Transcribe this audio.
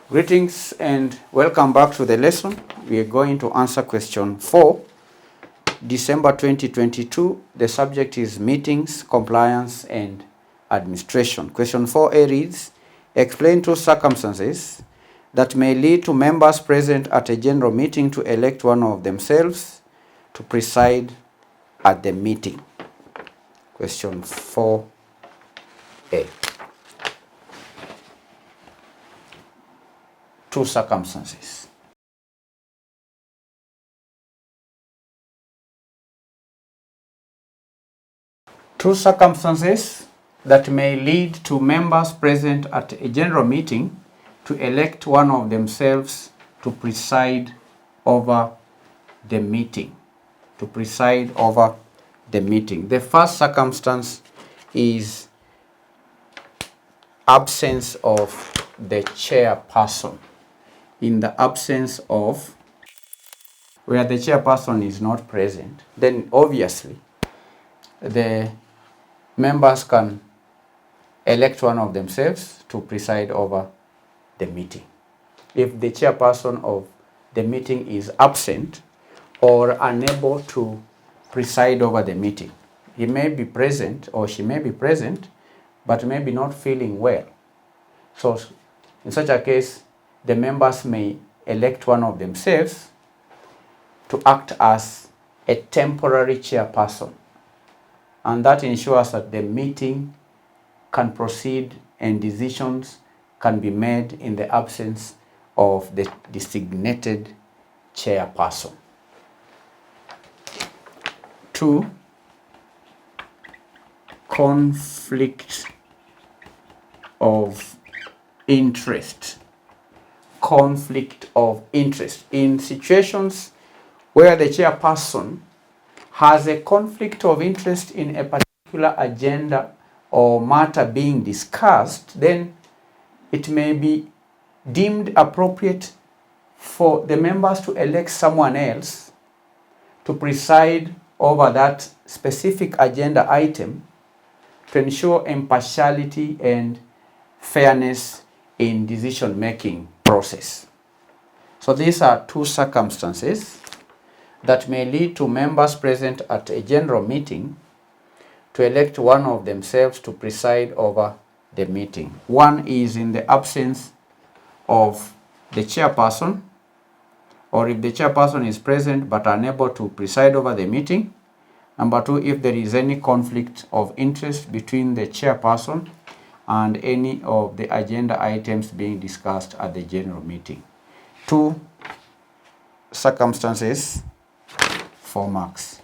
Greetings and welcome back to the lesson. We are going to answer question 4, December 2022. The subject is meetings, compliance and administration. Question 4a reads, explain 2 circumstances that may lead to members present at a general meeting to elect one of themselves to preside at the meeting. Question 4a. 2 circumstances. Two circumstances that may lead to members present at a general meeting to elect one of themselves to preside over the meeting. To preside over the meeting. The first circumstance is absence of the chairperson. In the absence of, where the chairperson is not present, then obviously the members can elect one of themselves to preside over the meeting. If the chairperson of the meeting is absent or unable to preside over the meeting, he may be present or she may be present, but maybe not feeling well. So in such a case, the members may elect one of themselves to act as a temporary chairperson. And that ensures that the meeting can proceed and decisions can be made in the absence of the designated chairperson. 2, conflict of interest. Conflict of interest. In situations where the chairperson has a conflict of interest in a particular agenda or matter being discussed, then it may be deemed appropriate for the members to elect someone else to preside over that specific agenda item to ensure impartiality and fairness in decision-making process. So these are 2 circumstances that may lead to members present at a general meeting to elect one of themselves to preside over the meeting. One is in the absence of the chairperson, or if the chairperson is present but unable to preside over the meeting. Number 2, if there is any conflict of interest between the chairperson and any of the agenda items being discussed at the general meeting. 2 circumstances, 4 marks.